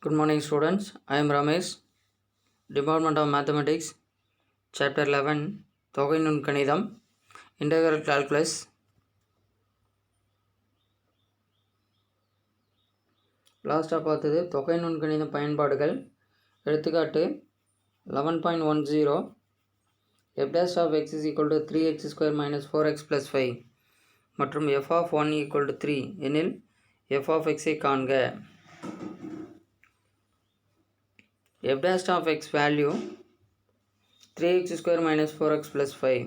Good morning, students. I am Ramesh, Department of Mathematics, Chapter 11, தொகை நுண்கணிதம், Integral Calculus. லாஸ்ட்டாக பார்த்தது தொகை நுண்கணித பயன்பாடுகள். எடுத்துக்காட்டு 11.10 f dash of x is equal to 3x square minus 4x plus 5 மற்றும் f of 1 equal to 3 எனில் f of x ஐ காண்க. f dash of x value 3x square minus 4x plus 5.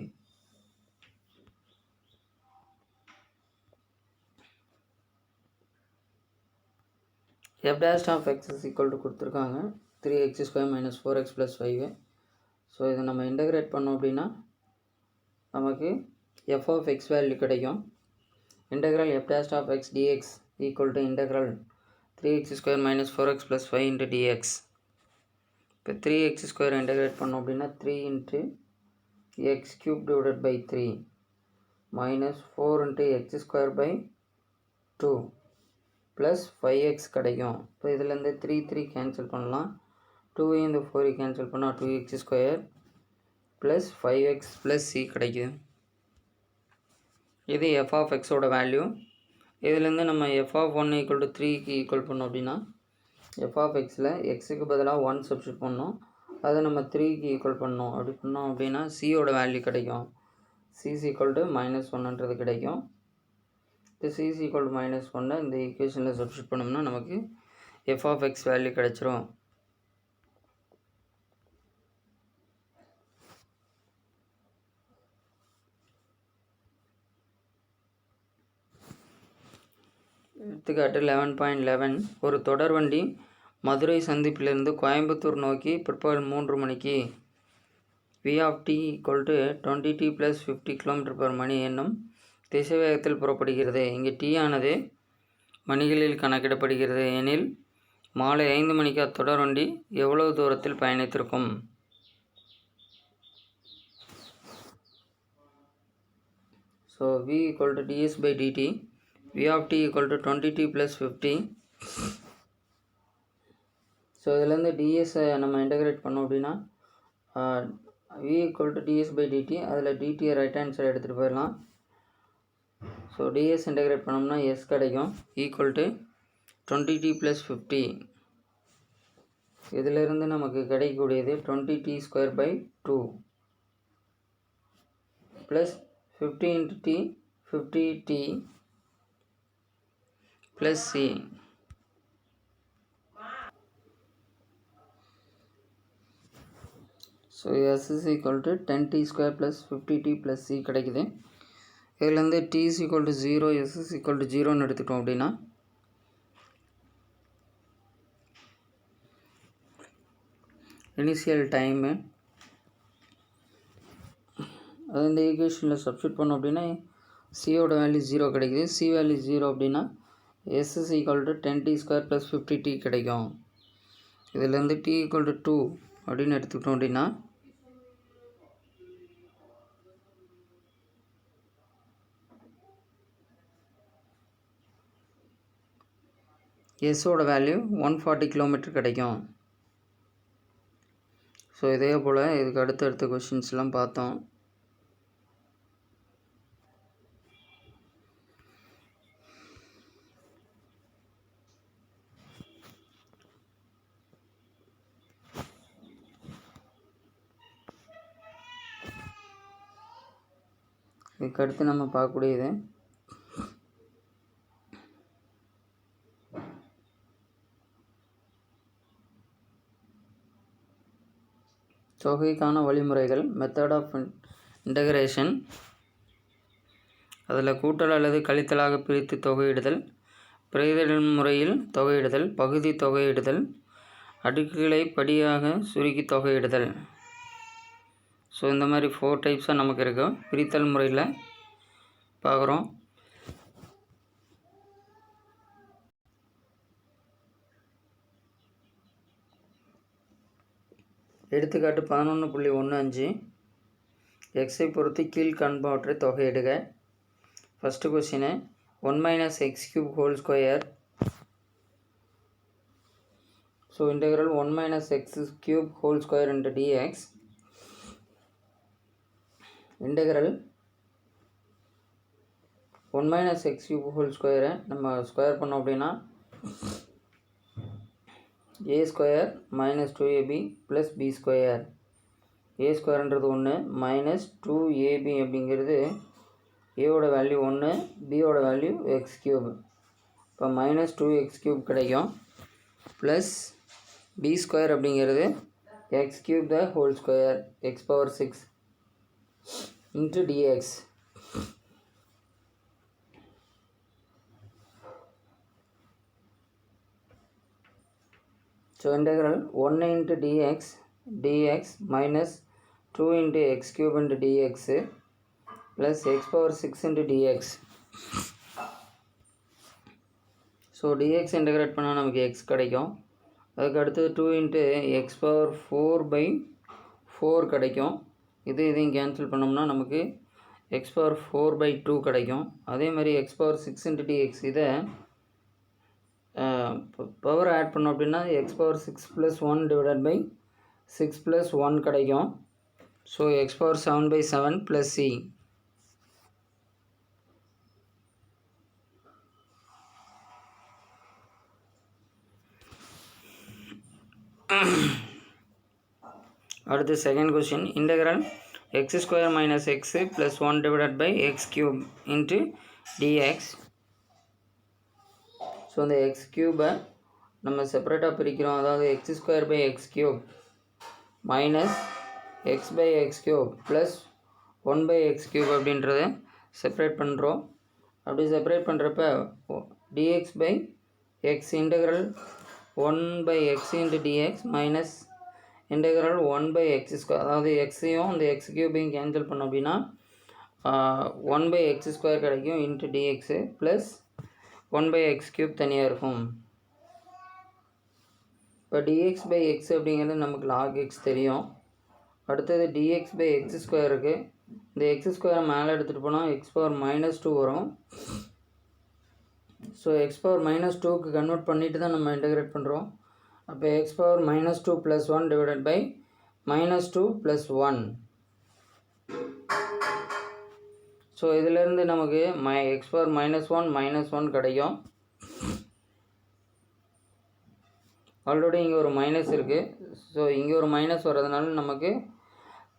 f dash of x is equal to கொடுத்துருக்காங்க 3x square minus 4x plus 5. So இதை நம்ம integrate பண்ணோம் அப்படின்னா நமக்கு f of x value கிடைக்கும். Integral f dash of x dx equal to integral 3x square minus 4x plus 5 into dx. இப்போ 3x square integrate பண்ணோம் அப்படின்னா 3 into x cube divided by 3 minus 4 into x square by 2 plus 5x கிடைக்கும். இப்போ இதிலேருந்து 3 cancel பண்ணலாம். 2 இந்த 4 cancel பண்ணால் 2x square plus 5x plus c கிடைக்குது. இது f of x ஓட வேல்யூ. இதிலேருந்து நம்ம f of 1 ஈக்குவல் டு 3க்கு ஈக்குவல் பண்ணோம் அப்படின்னா f of xயில் எக்ஸுக்கு பதிலாக 1 சப்ஸ்டியூட் பண்ணோம். அதை நம்ம 3க்கு ஈக்குவல் பண்ணோம். அப்படி பண்ணோம் அப்படின்னா c ஓட வேல்யூ கிடைக்கும். c is equal to -1ன்றது கிடைக்கும். இது c is equal to -1 இந்த ஈக்குவேஷனில் சப்ஸ்டியூட் பண்ணோம்னா நமக்கு f of x வேல்யூ கிடைச்சிரும். எடுத்துக்காட்டு 11.11 ஒரு தொடர்வண்டி மதுரை சந்திப்பிலிருந்து கோயம்புத்தூர் நோக்கி பிற்பகல் 3 மணிக்கு v of t equal to 20t plus 50 km/h என்னும் திசைவேகத்தில் புறப்படுகிறது. இங்கே t ஆனது மணிகளில் கணக்கிடப்படுகிறது எனில் மாலை 5 மணிக்கு அத்தொடர்வண்டி எவ்வளவு தூரத்தில் பயணித்திருக்கும்? So v equal to ds by dt, v of t equal to 20t plus 50. So இதுலேருந்து ds நம்ம இன்டகிரேட் பண்ணோம் அப்படின்னா v equal to ds by dt, அதில் dt ரைட் ஹேண்ட் சைடு எடுத்துகிட்டு போயிடலாம். ஸோ ds இன்டகிரேட் பண்ணோம்னா s கிடைக்கும் equal to 20t plus 50. இதிலிருந்து நமக்கு கிடைக்கக்கூடியது 20t square by 2 plus 50 into t 50t plus c. So s is equal to 10t square plus 50t plus c கிடைக்குது. இதிலேருந்து t is equal to 0, s is equal to 0ன்னு எடுத்துட்டோம் அப்படின்னா initial time அது இந்த ஈக்குவேஷனில் சப்ஸ்டியூட் பண்ணோம் அப்படின்னா சியோட வேல்யூ 0 கிடைக்குது. சி வேல்யூ 0 அப்படின்னா s is equal to 10t square plus 50t கிடைக்கும். இதிலேருந்து t equal to 2 அப்படின்னு எடுத்துக்கிட்டோம் அப்படின்னா எஸ்ஸோட வேல்யூ 140 கிலோமீட்டர் கிடைக்கும். ஸோ இதே போல் இதுக்கு அடுத்தடுத்த கொஷின்ஸ்லாம் பார்த்தோம். இதுக்கு அடுத்து நம்ம பார்க்கக்கூடியது தொகைக்கான வழிமுறைகள், மெத்தட் ஆஃப் இன்டகிரேஷன். அதில் கூட்டல் அல்லது கழித்தலாக பிரித்து தொகையிடுதல், பிரதியிடல் முறையில் தொகையிடுதல், பகுதி தொகையிடுதல், அடுக்குகளை படியாக சுருக்கி தொகையிடுதல். ஸோ இந்த மாதிரி 4 டைப்ஸாக நமக்கு இருக்கும். பிரித்தல் முறையில் பார்க்குறோம். எடுத்துக்காட்டு 11.15 எக்ஸை பொறுத்து கீழ்காண்பவற்றை தொகையிடுக. First question 1 - x³ whole square so integral 1 minus x cube whole square into dx integral 1 minus x cube whole ஸ்கொயரை நம்ம ஸ்கொயர் பண்ணோம் அப்படின்னா a square minus 2ab plus b square. A ஸ்கொயர்ன்றது 1 மைனஸ் 2ab அப்படிங்கிறது ஏவோட வேல்யூ 1, பியோட value x cube. இப்போ minus 2x cube கிடைக்கும். ப்ளஸ் பி ஸ்கொயர் அப்படிங்கிறது x cube the whole square x power 6 into dx. So integral 1 into dx minus 2 into x cube into dx plus x power 6 into dx. So dx integrate பண்ணா நமக்கு x கிடைக்கும். அதுக்கு அடுத்தது 2 into x power 4 by 4 கிடைக்கும். இதையும் cancel பண்ணோம்னா நமக்கு x power 4 by 2 கிடைக்கும். அதே மாதிரி x power 6 into dx இதை பவர் ஆட் பண்ணோம் அப்படின்னா எக்ஸ் பவர் 6 + 1 டிவைடட் பை 6 + 1 கிடைக்கும். So x power 7 by 7 plus c. அடுத்து second question integral x square minus x plus 1 divided by x cube into dx. So இந்த x கியூபை நம்ம செப்பரேட்டாக பிரிக்கிறோம். அதாவது x square by x cube minus x by x cube plus 1 by x cube அப்படின்றத separate பண்ணுறோம். அப்படி separate பண்ணுறப்ப dx by x integral 1 by x into dx minus integral 1 by x square. அதாவது எக்ஸையும் அந்த எக்ஸ் கியூபையும் கேன்சல் பண்ணோம் அப்படின்னா 1 பை எக்ஸ் ஸ்கொயர் கிடைக்கும் into dx plus 1 by x cube தனியாக இருக்கும். இப்போ dx பை எக்ஸ் அப்படிங்கிறது நமக்கு log x தெரியும். அடுத்தது dx பை எக்ஸ் ஸ்கொயர் இருக்குது. இந்த எக்ஸ் ஸ்கொயரை மேலே எடுத்துகிட்டு போனால் எக்ஸ் பவர் -2 வரும். ஸோ எக்ஸ் பவர் -2க்கு கன்வெர்ட் பண்ணிட்டு தான் நம்ம இன்டெகிரேட் பண்ணுறோம். அப்போ x power -2 + 1 divided by -2 + 1. So இதிலேருந்து நமக்கு எக்ஸ் பவர் -1 கிடைக்கும். ஆல்ரெடி இங்கே ஒரு மைனஸ் இருக்குது. ஸோ இங்கே ஒரு மைனஸ் வர்றதுனால நமக்கு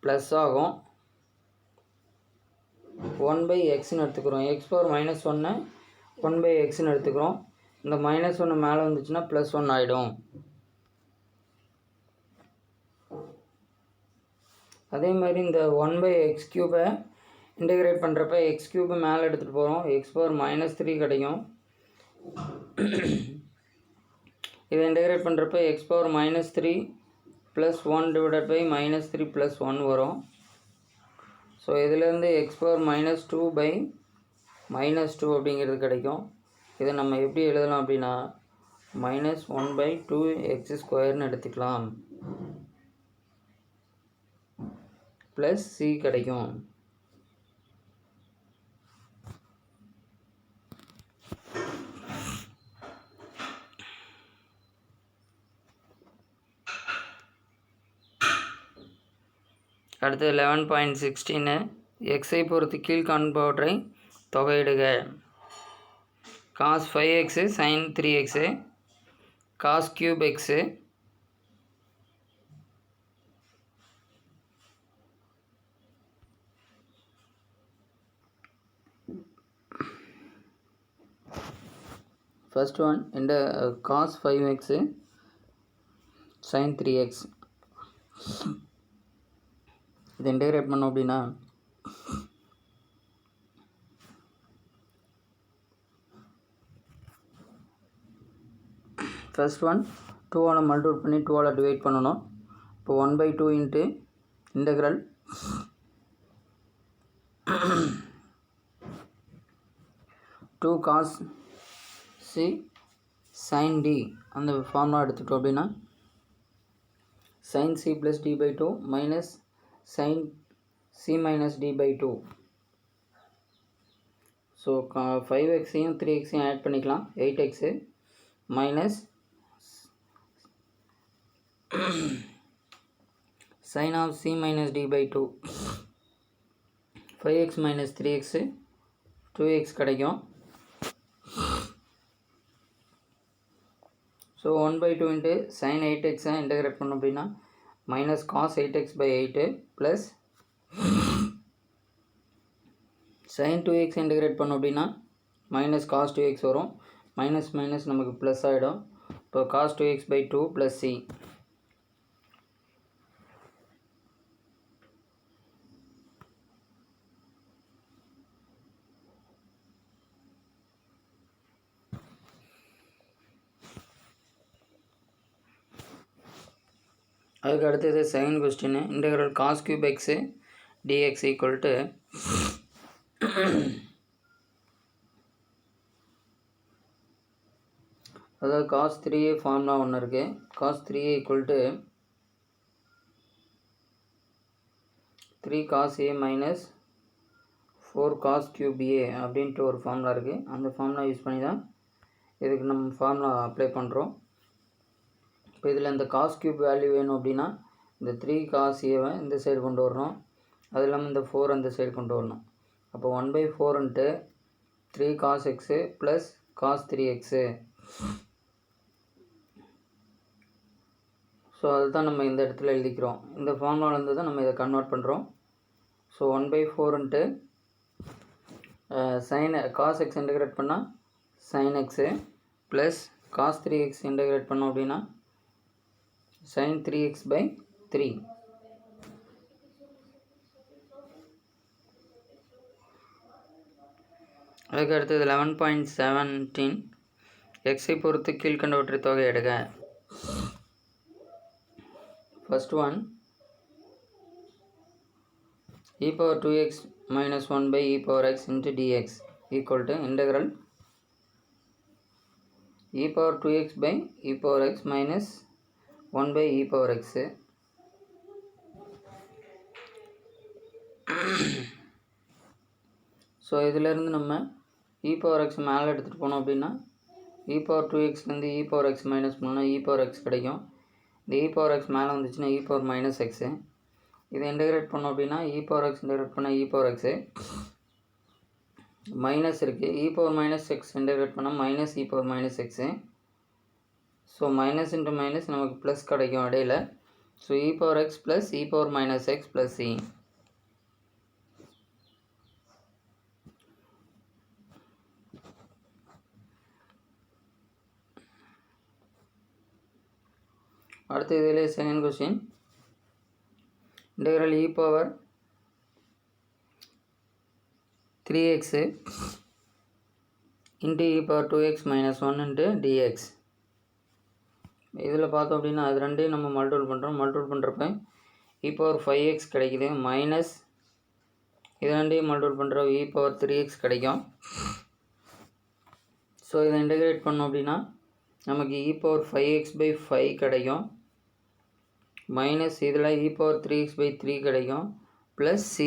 ப்ளஸ் ஆகும். 1 பை எக்ஸ்ன்னு எடுத்துக்கிறோம். எக்ஸ் பவர் -1 1 பை எக்ஸ்ன்னு எடுத்துக்கிறோம். இந்த -1 மேலே வந்துச்சுன்னா +1 ஆகிடும். அதே மாதிரி இந்த 1 பை எக்ஸ் கியூபை இன்டெகிரேட் பண்ணுறப்ப எக்ஸ் கியூபை மேலே எடுத்துகிட்டு போகிறோம். எக்ஸ் பவர் -3 கிடைக்கும். இதை இன்டெகிரேட் பண்ணுறப்ப எக்ஸ் பவர் -3 + 1 டிவைடட் பை -3 + 1 வரும். ஸோ இதிலேருந்து எக்ஸ் பவர் -2 பை -2 அப்படிங்கிறது கிடைக்கும். இதை நம்ம எப்படி எழுதலாம் அப்படின்னா -1/2 எக்ஸ் ஸ்கொயர்னு எடுத்துக்கலாம். ப்ளஸ் சி கிடைக்கும். அடுத்து 11.16 எக்ஸை பொறுத்து கீழ்காண்பவற்றை தொகையிடுக. cos 5x sin 3x cos cube x first one இந்த cos 5x sin 3x இதை இன்டெகிரேட் பண்ணோம் அப்படின்னா ஃபர்ஸ்ட் ஒன் 2ஆல் மல்டிபிள் பண்ணி 2ஆல் டிவைட் பண்ணணும். இப்போ 1/2 into integral 2 cos c sin d அந்த ஃபார்முலா எடுத்துட்டோம் அப்படின்னா sin c plus d/2 minus sin c minus d/2. So 5xையும் 3xையும் ஆட் பண்ணிக்கலாம். 8x minus sin of c minus d by 2 5x minus 3x 2x கிடைக்கும். So 1/2 into sin 8x integrate பண்ணோம் அப்படின்னா minus cos 8x by 8 plus sin 2x integrate பண்ணோம் அப்படின்னா minus cos 2x வரும். மைனஸ் மைனஸ் நமக்கு ப்ளஸ் ஆகிடும். இப்போ cos 2x by 2 plus C. அதுக்கு அடுத்தது second question integral cos cube x dx equal to அதாவது காஸ் 3a ஃபார்முலா ஒன்று இருக்குது. Cos 3a equal to 3 cos a minus 4 cos cube a அப்படின்ட்டு ஒரு ஃபார்முலா இருக்குது. அந்த ஃபார்முலா யூஸ் பண்ணி தான் இதுக்கு நம்ம ஃபார்முலா அப்ளை பண்ணுறோம். இப்போ இதில் இந்த காஸ் கியூப் வேல்யூ வேணும் அப்படின்னா இந்த 3 காஸ் ஏவை இந்த சைடு கொண்டு வரணும். அது இல்லாமல் இந்த 4 அந்த சைடு கொண்டு வரணும். அப்போ 1/4 into 3 cos x plus cos 3x. So அதுதான் நம்ம இந்த இடத்துல எழுதிக்கிறோம். இந்த ஃபார்முலாலேருந்து தான் நம்ம இதை கன்வெர்ட் பண்ணுறோம். So 1/4 into sine cos x integrate பண்ணால் sine x plus cos 3x integrate பண்ணோம் அப்படின்னா sin 3x by 3. அதுக்கு அடுத்தது 11.17 எக்ஸை பொறுத்து கீழ்கண்டவற்றை தொகை எடுக்க. First one e power 2x minus 1 by e power x into dx equal to integral e power 2x by e power x minus 1 by e power x. So இதிலேருந்து நம்ம e power x மேலே எடுத்துகிட்டு போனோம் அப்படின்னா e power 2xலேருந்து e power x minus பண்ணோம்னா e power x கிடைக்கும். இந்த e power x மேலே வந்துச்சுன்னா e power minus x. இதை இன்டகிரேட் பண்ணோம் அப்படின்னா e power x இன்டகிரேட் பண்ணால் e power x மைனஸ் இருக்குது. e power minus x integrate பண்ணால் minus e power minus x. So minus into minus நமக்கு ப்ளஸ் கிடைக்கும் இடையில. So e power x plus e power minus x plus c. அடுத்து இதிலே second question integral e power 3x into e power 2x minus 1 into dx. இதில் பார்த்தோம் அப்படின்னா அது ரெண்டையும் நம்ம மல்டிபிள் பண்ணுறோம். மல்டிபிள் பண்ணுறப்ப e power 5x கிடைக்குது மைனஸ் இது ரெண்டையும் மல்டிபிள் பண்ணுறோம் e power 3x கிடைக்கும். ஸோ இதை இன்டகிரேட் பண்ணோம் அப்படின்னா நமக்கு e power 5x by 5 கிடைக்கும் மைனஸ் இதில் e power 3x by 3 கிடைக்கும் ப்ளஸ் c.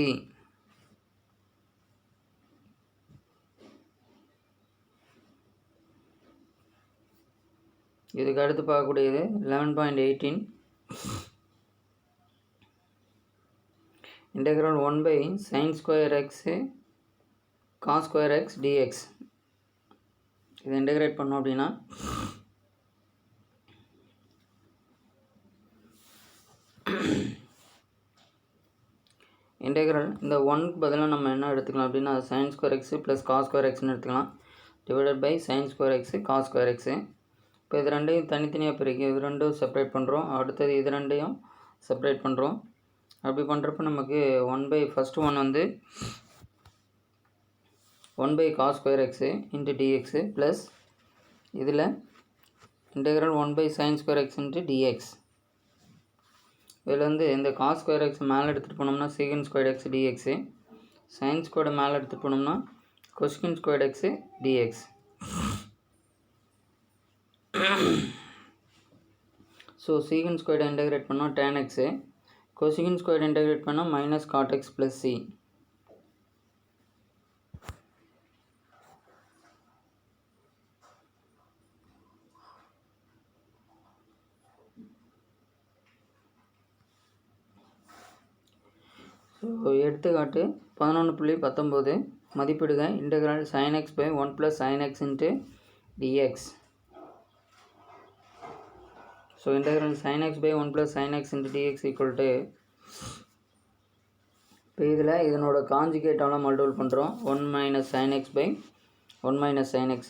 இதுக்கு அடுத்து பார்க்கக்கூடியது 11.18 integral 1 by sin square x cos square x dx. இதை இன்டெகிரேட் பண்ணோம் அப்படின்னா இன்டெக்ரல் இந்த 1க்கு பதிலாக நம்ம என்ன எடுத்துக்கலாம் அப்படின்னா sin square x plus cos square எக்ஸ்னு எடுத்துக்கலாம் divided by sin square x cos square x. இப்போ இது ரெண்டையும் தனித்தனியாக பிரிக்கும். இது ரெண்டும் செப்பரேட் பண்ணுறோம். அடுத்தது இது ரெண்டையும் செப்பரேட் பண்ணுறோம். அப்படி பண்ணுறப்ப நமக்கு 1 by ஃபஸ்ட்டு ஒன் வந்து 1 by cos square x into dx plus இதில் integral 1 by sin square x into dx. இதில் வந்து இந்த காஸ் ஸ்கொயர் எக்ஸ் மேலே எடுத்துகிட்டு போனோம்னா secant square x dx, sine square மேலே எடுத்துகிட்டு போனோம்னா cosecant square x dx. So secant square integrate பண்ணால் tan x, cosecant square integrate பண்ணால் minus cot x plus c. So எடுத்துக்காட்டு 11.19 மதிப்பிடுக integral sin x by 1 plus sin x into dx. So integral sin x by 1 plus sin x into dx equal to, இப்போ இதில் இதனோட காஞ்சிகேட்டாலாம் multiple பண்ணுறோம் 1 minus sin x by 1 minus sin x.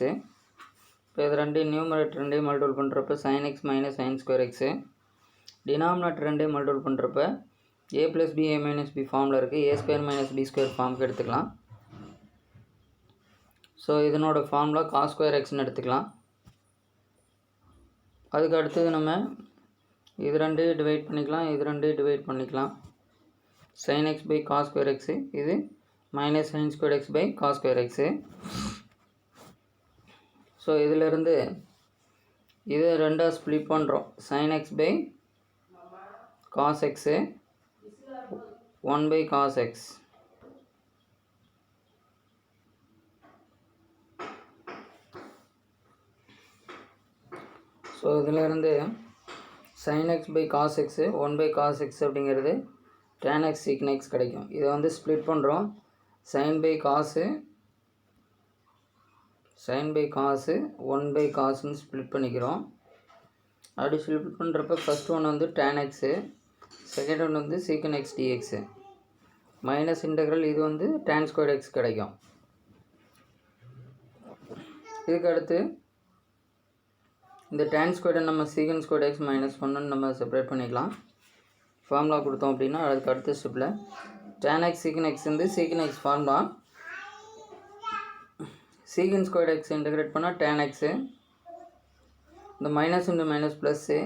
இப்போ இது ரெண்டையும் numerator ரெண்டையும் மல்டிபிள் பண்ணுறப்ப sin x minus sin square x, denominator ரெண்டையும் மல்டிபிள் பண்ணுறப்ப a plus b a minus b ஃபார்மில் இருக்குது, a square minus b square ஃபார்முக்கு எடுத்துக்கலாம். ஸோ இதனோட ஃபார்முலா cos square xன்னு எடுத்துக்கலாம். அதுக்கு அடுத்தது நம்ம இது ரெண்டையும் டிவைட் பண்ணிக்கலாம், இது ரெண்டையும் டிவைட் பண்ணிக்கலாம். sin x by cos square x, இது minus sin square x by cos square x. So இதிலிருந்து இது ரெண்டாக ஸ்ப்ளிட் பண்ணுறோம், sin x by cos x 1 by cos x. So இதிலிருந்து sin x by cos x 1 by cos x அப்படிங்கிறது tan x sec x கிடைக்கும். இதை வந்து split பண்ணுறோம், sin by cos 1 by cosன்னு split பண்ணிக்கிறோம். அப்படி ஸ்ப்ளிட் பண்ணுறப்ப ஃபஸ்ட் ஒன் வந்து tan x, செகண்ட் ஒன் வந்து sec x dx minus integral இது வந்து tan square x கிடைக்கும். இதுக்கு அடுத்து இந்த tan square நம்ம sec square x minus 1 நம்ம செப்பரேட் பண்ணிக்கலாம். ஃபார்முலா கொடுத்தோம் அப்படின்னா அதுக்கு அடுத்த ஸ்டெப்பில் tan x sec x வந்து sec x formula, sec square x integrate பண்ணால் tan x, இந்த minus into minus plus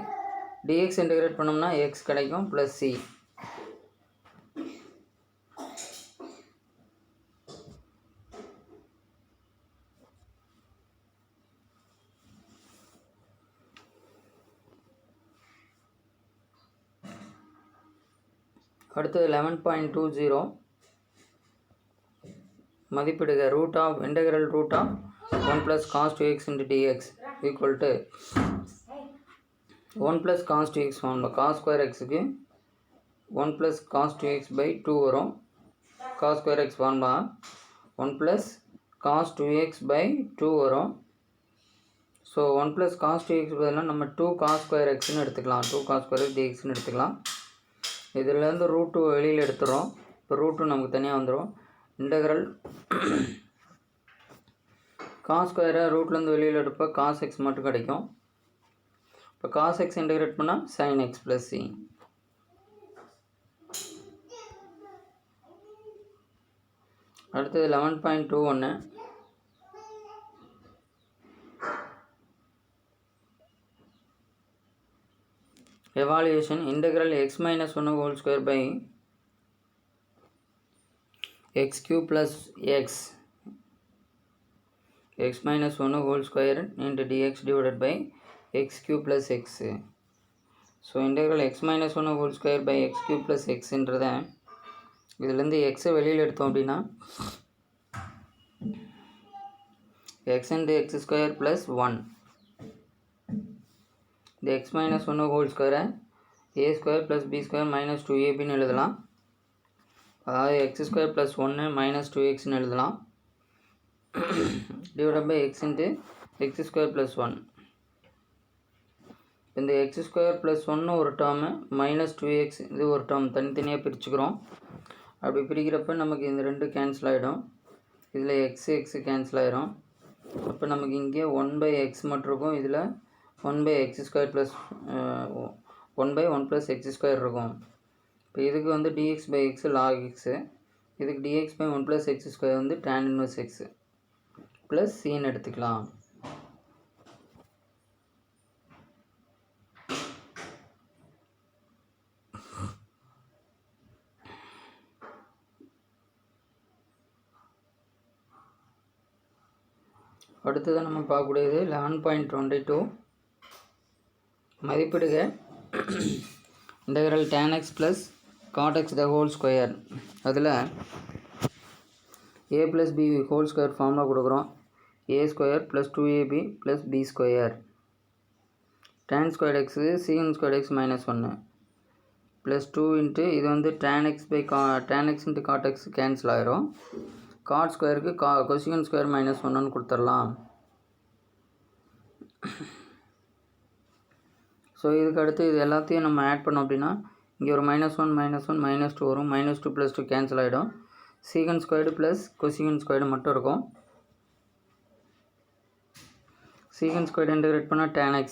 dx integrate பண்ணோம்னா x கிடைக்கும் ப்ளஸ் c. அடுத்தது 11.20 மதிப்பிடுக root of integral root of 1 plus cos 2x into dx equal to 1 plus cos 2x formula cos square xக்கு 1 plus cos 2x by 2 வரும். cos square x formula 1 plus cos 2x by 2 வரும். So 1 plus cos 2x பதிலாக நம்ம 2 cos square xன்னு எடுத்துக்கலாம், 2 cos square x dxன்னு எடுத்துக்கலாம். இதிலேருந்து root 2 வெளியில் எடுத்துகிறோம், இப்போ root 2 நமக்கு தனியாக வந்துடும். இன்டெக்ரல் காஸ் ஸ்கொயரை ரூட்லேருந்து வெளியில் எடுப்போ காஸ் எக்ஸ் மட்டும் கிடைக்கும். இப்போ காஸ் எக்ஸ் இன்டெகிரேட் பண்ணால் சைன் எக்ஸ் ப்ளஸ் சி. அடுத்தது 11.21 evaluation integral x minus 1 whole square by x cube plus x minus 1 whole square into dx divided by x cube plus x. So integral x minus 1 whole square by x cube plus x என்றத இதிலிருந்து x வெளியில் எடுத்தோம் அப்படின்னா x into x square plus 1, இந்த x minus 1 whole square a square plus b square minus 2ab எழுதலாம். அதாவது x square plus 1 minus 2x எழுதலாம். divided by x into x square plus 1. இந்த x square plus 1 ஒரு term minus 2x இது ஒரு term தனித்தனியாக பிரிச்சுக்கிறோம். அப்படி பிரிக்கிறப்ப நமக்கு இந்த ரெண்டு கேன்சல் ஆகிடும், இதில் x கேன்சல் ஆகிடும். அப்போ நமக்கு இங்கே 1/x மட்டும் இருக்கும், இதில் 1/x square plus 1/1 plus x square இருக்கும். இப்போ இதுக்கு வந்து dx by x log x, இதுக்கு dx by 1 plus x square வந்து tan inverse x plus cன்னு எடுத்துக்கலாம். அடுத்தது நம்ம பார்க்கக்கூடியது 11.22 மதிப்பிடுக integral tan x plus cot x the whole square. அதில் a plus b whole square formula கொடுக்குறோம், a square plus 2ab plus b square tan square x sec square x minus 1 plus 2 into இது வந்து tan x by tan x into cot x cancel ஆயிரும். Cot ஸ்கொயருக்கு cosecant square minus 1ன்னு கொடுத்துடலாம். So இதுக்கு அடுத்து இது எல்லாத்தையும் நம்ம ஆட் பண்ணோம் அப்படின்னா இங்கே ஒரு -1 -1 -2 வரும். -2 + 2 கேன்சல் ஆகிடும். சீகன் ஸ்கொயர்டு ப்ளஸ் கொசிகன் ஸ்கொயர்டு மட்டும் இருக்கும். சீகன் ஸ்கொயர்டு இன்டகிரேட் பண்ணால் tan x,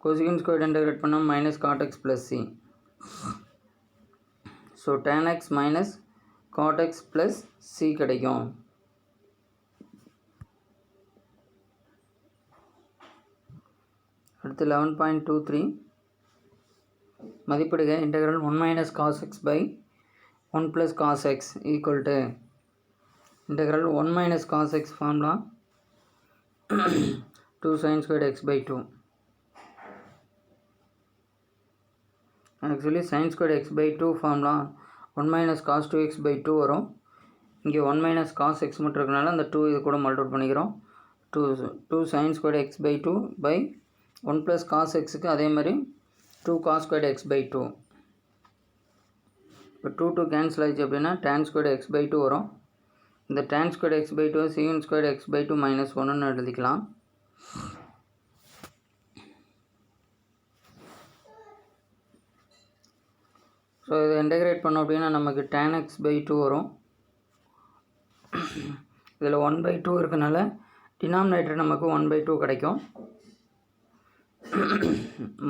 கொசிகன் ஸ்கொயர்டு இன்டகிரேட் பண்ணால் -cot x + c. So tan x - cot x + c கிடைக்கும். அடுத்து 11.23 மதிப்பிடுக. Integral 1 - cos x by 1 + cos x equal to integral 1 - cos x formula 2 sin² x by 2. Actually sin² x by 2 formula 1 - cos 2x by 2 வரும். இங்கே 1 - cos x மட்டும் இருக்கனால அந்த 2 இது கூட மல்டிபிள் பண்ணிக்கிறோம். 2 sin² x by 2 by 1 + cos xக்கு அதே மாதிரி 2 cos² x by 2. இப்போ 2 கேன்சல் ஆகிடுச்சு அப்படின்னா tan² x by 2 வரும். இந்த tan² x by 2 sin² x by 2 -1ன்னு எழுதிக்கலாம். ஸோ இதை இன்டகிரேட் பண்ணோம் அப்படின்னா நமக்கு tan x by 2 வரும். இதில் 1/2 இருக்கனால டினாமினேட்டர் நமக்கு 1/2 கிடைக்கும்.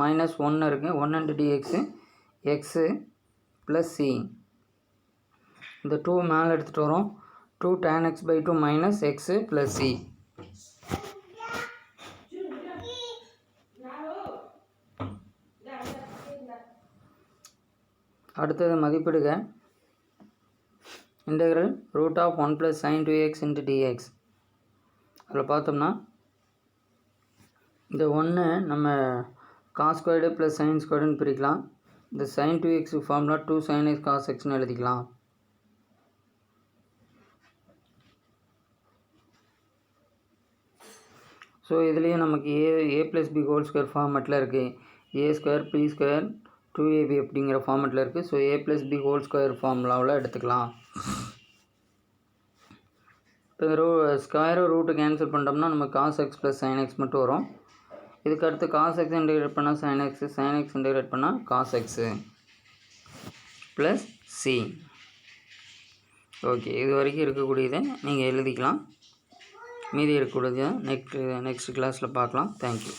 -1 இருக்குது. 1 × dx x + c. இந்த 2 மேலே எடுத்துகிட்டு வரோம். 2 tan x by 2 - x + c. அடுத்தது மதிப்பிடுக. Integral √1 + sin 2x × dx. அதில் பார்த்தோம்னா இந்த 1 நம்ம cos² + sin²ன்னு பிரிக்கலாம். இந்த sin 2x formula 2 sin x cos xன்னு எழுதிக்கலாம். ஸோ இதுலேயும் நமக்கு a + b ஹோல் ஸ்கொயர் ஃபார்மெட்டில் இருக்குது. a² p² 2ab அப்படிங்கிற ஃபார்மெட்டில் இருக்குது. So a + b whole square ஃபார்முலாவில் எடுத்துக்கலாம். இப்போ ஸ்கொயரும் ரூட்டு கேன்சல் பண்ணிட்டோம்னா நம்ம cos x + sin x மட்டும் வரும். இதுக்கு அடுத்து cos x இன்டகிரேட் பண்ணால் sin x, sin x integrate பண்ணால் cos x + c. ஓகே, இது வரைக்கும் இருக்கக்கூடியதை நீங்கள் எழுதிக்கலாம். மீதி இருக்கக்கூடியதை நெக்ஸ்ட் கிளாஸில் பார்க்கலாம். தேங்க்யூ.